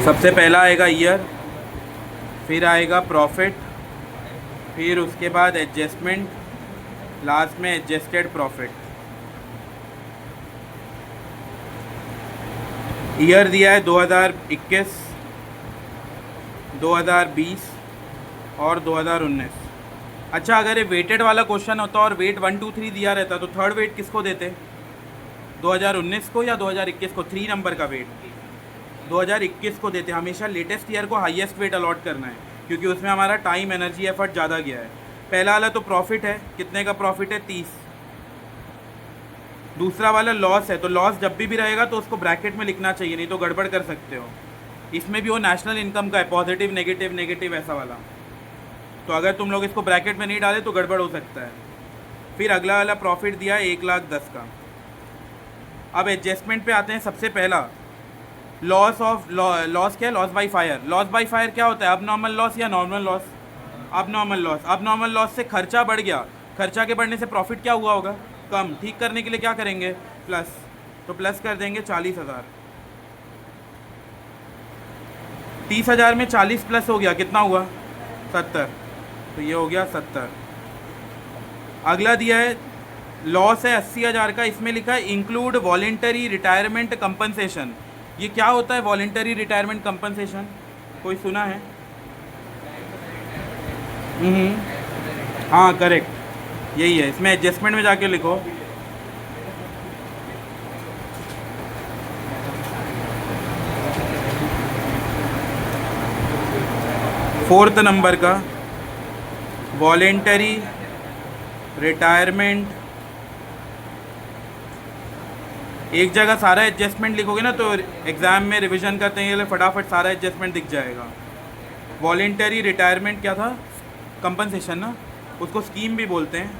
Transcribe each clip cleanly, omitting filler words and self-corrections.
सबसे पहला आएगा ईयर, फिर आएगा प्रॉफिट, फिर उसके बाद एडजस्टमेंट, लास्ट में एडजस्टेड प्रॉफिट। ईयर दिया है 2021, 2020 और 2019। अच्छा, अगर ये वेटेड वाला क्वेश्चन होता और वेट 1 2 3 दिया रहता तो थर्ड वेट किसको देते? 2019 को या 2021 को? 3 नंबर का वेट 2021 को देते। हमेशा लेटेस्ट ईयर को हाईएस्ट वेट अलॉट करना है, क्योंकि उसमें हमारा टाइम, एनर्जी, एफर्ट ज़्यादा गया है। पहला वाला तो प्रॉफिट है, कितने का प्रॉफिट है? 30। दूसरा वाला लॉस है, तो लॉस जब भी रहेगा तो उसको ब्रैकेट में लिखना चाहिए, नहीं तो गड़बड़ कर सकते हो। इसमें भी वो नेशनल इनकम का है, पॉजिटिव नेगेटिव नेगेटिव ऐसा वाला, तो अगर तुम लोग इसको ब्रैकेट में नहीं डाले तो गड़बड़ हो सकता है। फिर अगला वाला प्रॉफिट दिया है 1,10,000 का। अब एडजस्टमेंट पे आते हैं। सबसे पहला लॉस ऑफ लॉस क्या है? Loss by fire. Loss by fire क्या होता है? अब नॉर्मल लॉस या नॉर्मल लॉस? अब नॉर्मल लॉस। अब नॉर्मल लॉस से खर्चा बढ़ गया, खर्चा के बढ़ने से प्रॉफिट क्या हुआ होगा? कम। ठीक करने के लिए क्या करेंगे? प्लस। तो प्लस कर देंगे 40,000। 30,000 में 40 प्लस हो गया, कितना हुआ? 70। तो ये हो गया 70। अगला दिया है लॉस है 80,000 का, इसमें लिखा है इंक्लूड वॉलेंटरी रिटायरमेंट कंपनसेशन। ये क्या होता है वॉलेंटरी रिटायरमेंट कंपनसेशन? कोई सुना है? हाँ करेक्ट, यही है। इसमें एडजस्टमेंट में जाके लिखो। फोर्थ नंबर का वॉलेंटरी रिटायरमेंट। एक जगह सारा एडजस्टमेंट लिखोगे ना तो एग्ज़ाम में रिवीजन करते हैं फटाफट सारा एडजस्टमेंट दिख जाएगा। वॉलेंटरी रिटायरमेंट क्या था? कंपनसेशन ना, उसको स्कीम भी बोलते हैं।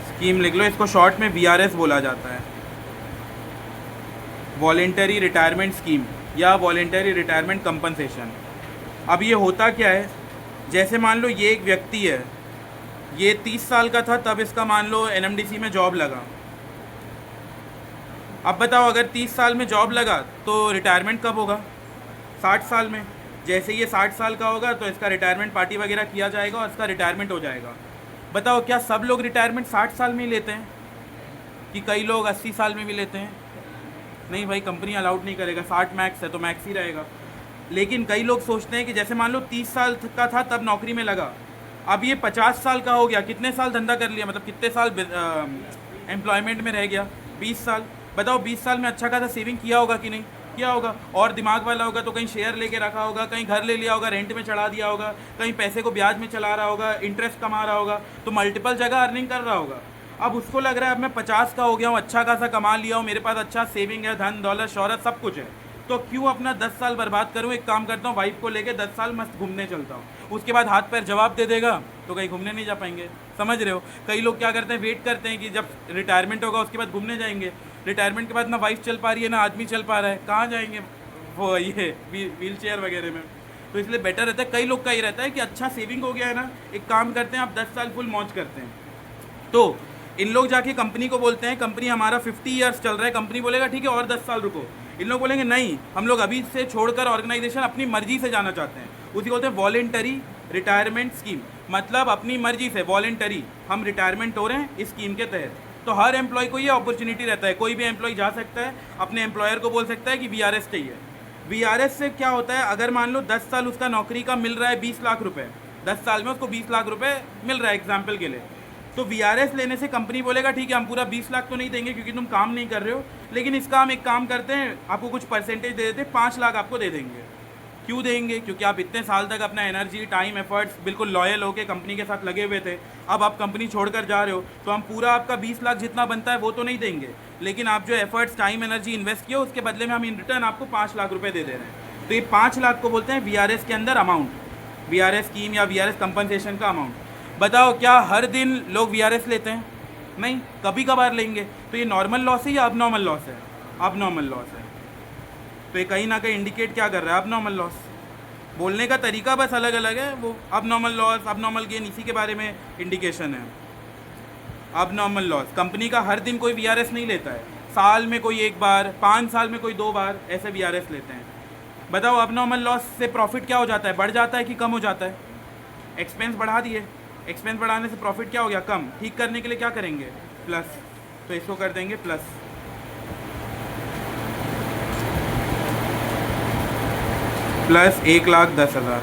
स्कीम लिख लो, इसको शॉर्ट में वीआरएस बोला जाता है, वॉलेंटरी रिटायरमेंट स्कीम या वॉलेंटरी रिटायरमेंट कंपनसेशन। अब ये होता क्या है? जैसे मान लो ये एक व्यक्ति है, ये 30 साल का था तब इसका मान लो एनएमडीसी में जॉब लगा। अब बताओ, अगर 30 साल में जॉब लगा तो रिटायरमेंट कब होगा? 60 साल में। जैसे ये 60 साल का होगा तो इसका रिटायरमेंट पार्टी वगैरह किया जाएगा और इसका रिटायरमेंट हो जाएगा। बताओ, क्या सब लोग रिटायरमेंट 60 साल में ही लेते हैं कि कई लोग 80 साल में भी लेते हैं? नहीं भाई, कंपनी अलाउड नहीं करेगा, 60 मैक्स है तो मैक्स ही रहेगा। लेकिन कई लोग सोचते हैं कि जैसे मान लो 30 साल का था तब नौकरी में लगा, अब ये 50 साल का हो गया, कितने साल धंधा कर लिया, मतलब कितने साल एम्प्लॉयमेंट में रह गया? 20 साल। बताओ 20 साल में अच्छा खासा सेविंग किया होगा कि नहीं किया होगा? और दिमाग वाला होगा तो कहीं शेयर लेके रखा होगा, कहीं घर ले लिया होगा, रेंट में चढ़ा दिया होगा, कहीं पैसे को ब्याज में चला रहा होगा, इंटरेस्ट कमा रहा होगा, तो मल्टीपल जगह अर्निंग कर रहा होगा। अब उसको लग रहा है अब मैं 50 का हो गया हूँ, अच्छा खासा कमा लिया हूँ, मेरे पास अच्छा सेविंग है, धन दौलत शौहरत सब कुछ है, तो क्यों अपना 10 साल बर्बाद करूँ? एक काम करता हूँ, वाइफ को लेके 10 साल मस्त घूमने चलता हूँ, उसके बाद हाथ पैर जवाब दे देगा तो कहीं घूमने नहीं जा पाएंगे। समझ रहे हो? कई लोग क्या करते हैं, वेट करते हैं कि जब रिटायरमेंट होगा उसके बाद घूमने जाएंगे। रिटायरमेंट के बाद ना वाइफ चल पा रही है ना आदमी चल पा रहा है, कहाँ जाएंगे वो ये व्हील चेयर वगैरह में? तो इसलिए बेटर रहता है, कई लोग का ये रहता है कि अच्छा सेविंग हो गया है ना, एक काम करते हैं आप 10 साल फुल मौज करते हैं। तो इन लोग जाके कंपनी को बोलते हैं, कंपनी हमारा 50 ईयर्स चल रहा है, कंपनी बोलेगा ठीक है और 10 साल रुको। इन लोग बोलेंगे नहीं, हम लोग अभी से छोड़कर ऑर्गेनाइजेशन अपनी मर्जी से जाना चाहते हैं, उसी को बोलते हैं वॉलेंटरी रिटायरमेंट स्कीम। मतलब अपनी मर्जी से वॉलेंटरी हम रिटायरमेंट हो रहे हैं इस स्कीम के तहत। तो हर एम्प्लॉय को ये अपॉर्चुनिटी रहता है, कोई भी एम्प्लॉय जा सकता है, अपने एम्प्लॉयर को बोल सकता है कि वीआरएस चाहिए। वीआरएस से क्या होता है, अगर मान लो 10 साल उसका नौकरी का मिल रहा है 20 लाख रुपए, 10 साल में उसको 20 लाख रुपए मिल रहा है एग्जाम्पल के लिए, तो वीआरएस लेने से कंपनी बोलेगा ठीक है हम पूरा 20 लाख तो नहीं देंगे क्योंकि तुम काम नहीं कर रहे हो, लेकिन इसका हम एक काम करते हैं, आपको कुछ परसेंटेज दे देते हैं, 5 लाख आपको दे देंगे। क्यों देंगे? क्योंकि आप इतने साल तक अपना एनर्जी, टाइम, एफर्ट्स बिल्कुल लॉयल होकर कंपनी के साथ लगे हुए थे, अब आप कंपनी छोड़कर जा रहे हो तो हम पूरा आपका 20 लाख जितना बनता है वो तो नहीं देंगे, लेकिन आप जो एफर्ट्स, टाइम, एनर्जी इन्वेस्ट किए उसके बदले में हम इन रिटर्न आपको 5 लाख रुपए दे दे रहे हैं। तो ये 5 लाख को बोलते हैं वीआरएस के अंदर अमाउंट, वीआरएस स्कीम या वीआरएस कंपनसेशन का अमाउंट। बताओ, क्या हर दिन लोग वीआरएस लेते हैं? नहीं, कभी कभार लेंगे। तो ये नॉर्मल लॉस है या अब नॉर्मल लॉस है? अब नॉर्मल लॉस है। तो ये कहीं ना कहीं इंडिकेट क्या कर रहा है? अब नॉर्मल लॉस। बोलने का तरीका बस अलग अलग है, वो अब नॉर्मल लॉस, अब नॉर्मल गेन, इसी के बारे में इंडिकेशन है। अब नॉर्मल लॉस, कंपनी का हर दिन कोई वीआरएस नहीं लेता है, साल में कोई एक बार, 5 साल में कोई 2 बार ऐसे वीआरएस लेते हैं। बताओ अब नॉर्मल लॉस से प्रॉफिट क्या हो जाता है, बढ़ जाता है कि कम हो जाता है? एक्सपेंस बढ़ा दिए, एक्सपेंस बढ़ाने से प्रॉफिट क्या हो गया, कम। ठीक करने के लिए क्या करेंगे, प्लस। तो इसको कर देंगे प्लस। प्लस 1,10,000।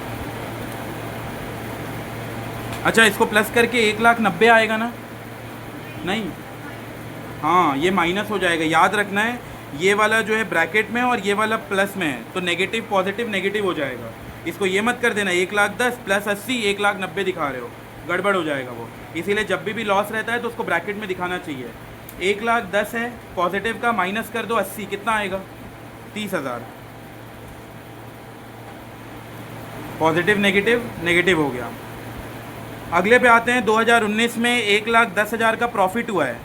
अच्छा, इसको प्लस करके 1,90,000 आएगा ना? नहीं, हाँ ये माइनस हो जाएगा, याद रखना है। ये वाला जो है ब्रैकेट में और ये वाला प्लस में है, तो नेगेटिव पॉजिटिव नेगेटिव हो जाएगा। इसको ये मत कर देना 1,10,000 प्लस 80 1,90,000 दिखा रहे हो, गड़बड़ हो जाएगा वो। इसीलिए जब भी लॉस रहता है तो उसको ब्रैकेट में दिखाना चाहिए। 1,10,000 है पॉजिटिव का, माइनस कर दो 80, कितना आएगा, 30,000। पॉजिटिव नेगेटिव नेगेटिव हो गया। अगले पे आते हैं। 2019 में 1,10,000 का प्रॉफिट हुआ है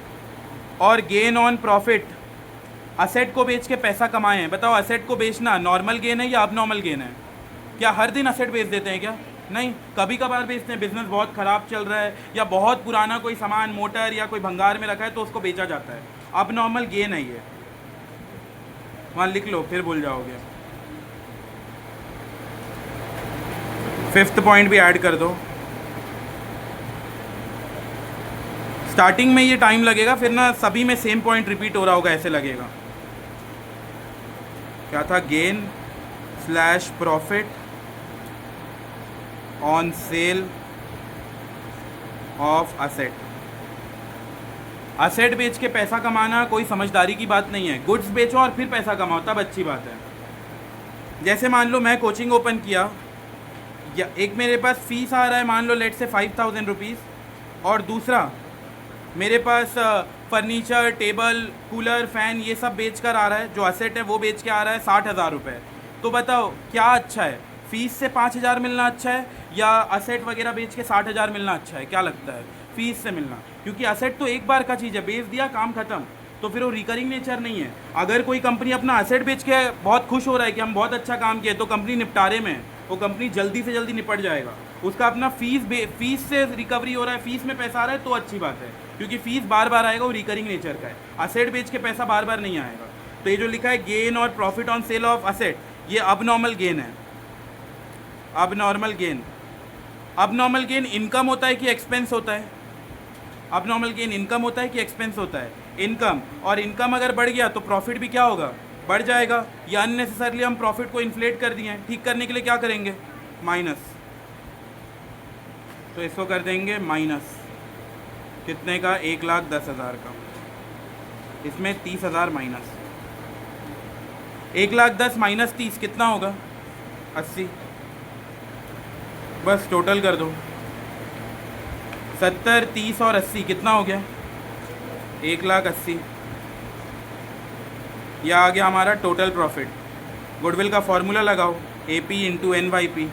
और गेन ऑन प्रॉफिट, असेट को बेच के पैसा कमाए हैं। बताओ असेट को बेचना नॉर्मल गेन है या अब नॉर्मल गेन है? क्या हर दिन असेट बेच देते हैं क्या? नहीं, कभी कभार बेचते हैं। बिजनेस बहुत ख़राब चल रहा है या बहुत पुराना कोई सामान मोटर या कोई भंगार में रखा है तो उसको बेचा जाता है। अब नॉर्मल गेन है ये, वहाँ लिख लो फिर भूल जाओगे। 5th पॉइंट भी ऐड कर दो। स्टार्टिंग में ये टाइम लगेगा, फिर ना सभी में सेम पॉइंट रिपीट हो रहा होगा, ऐसे लगेगा। क्या था, gain slash profit on sale of asset. Asset बेच के पैसा कमाना कोई समझदारी की बात नहीं है। गुड्स बेचो और फिर पैसा कमाओ, तब अच्छी बात है। जैसे मान लो मैं कोचिंग ओपन किया, या एक मेरे पास फीस आ रहा है मान लो लेट से 5,000 रुपीज़, और दूसरा मेरे पास फर्नीचर टेबल कूलर फ़ैन ये सब बेच कर आ रहा है, जो असेट है वो बेच के आ रहा है 60,000 रुपये। तो बताओ क्या अच्छा है, फ़ीस से 5,000 मिलना अच्छा है या असेट वगैरह बेच के 60,000 मिलना अच्छा है? क्या लगता है? फ़ीस से मिलना, क्योंकि असेट तो एक बार का चीज़ है, बेच दिया काम ख़त्म, तो फिर वो रिकरिंग नेचर नहीं है। अगर कोई कंपनी अपना असेट बेच के बहुत खुश हो रहा है कि हम बहुत अच्छा काम किए, तो कंपनी निपटारे में है, वो कंपनी जल्दी से जल्दी निपट जाएगा। उसका अपना फीस से रिकवरी हो रहा है, फीस में पैसा आ रहा है, तो अच्छी बात है, क्योंकि फीस बार बार आएगा, वो रिकरिंग नेचर का है। असेट बेच के पैसा बार बार नहीं आएगा। तो ये जो लिखा है गेन और profit on sale of asset, ये अब नॉर्मल गेन है। अब नॉर्मल गेन, अब नॉर्मल गेन इनकम होता है कि एक्सपेंस होता है? अब नॉर्मल गेन इनकम होता है कि एक्सपेंस होता है? इनकम। और इनकम अगर बढ़ गया तो प्रॉफिट भी क्या होगा, बढ़ जाएगा। या अननेसेसरली हम प्रॉफिट को इन्फ्लेट कर दिए हैं, ठीक करने के लिए क्या करेंगे, माइनस। तो इसको कर देंगे माइनस, कितने का, 1,10,000 का। इसमें 30,000 माइनस, 1,10,000 माइनस 30 कितना होगा, 80। बस टोटल कर दो, 70 30 और 80 कितना हो गया, 1,80,000। यह आ गया हमारा टोटल प्रॉफिट। गुडविल का फॉर्मूला लगाओ, AP into NYP।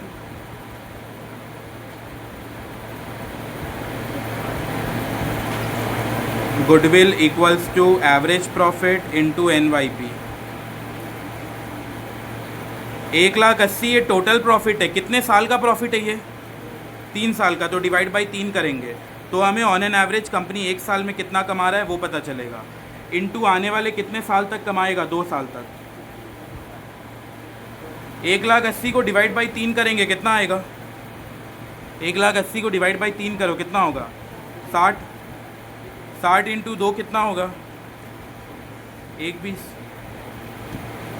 Goodwill equals to average profit into NYP। 1,80,000 ये टोटल प्रॉफिट है। कितने साल का प्रॉफिट है ये, 3 साल का। तो डिवाइड बाई 3 करेंगे तो हमें ऑन एन एवरेज कंपनी 1 साल में कितना कमा रहा है वो पता चलेगा, इनटू आने वाले कितने साल तक कमाएगा, 2 साल तक। 1,80,000 को डिवाइड बाई 3 करेंगे, कितना आएगा, 1,80,000 को डिवाइड बाई 3 करो, कितना होगा, 60। 60 इंटू 2 कितना होगा, 1,20।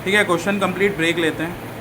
ठीक है, क्वेश्चन कंप्लीट। ब्रेक लेते हैं।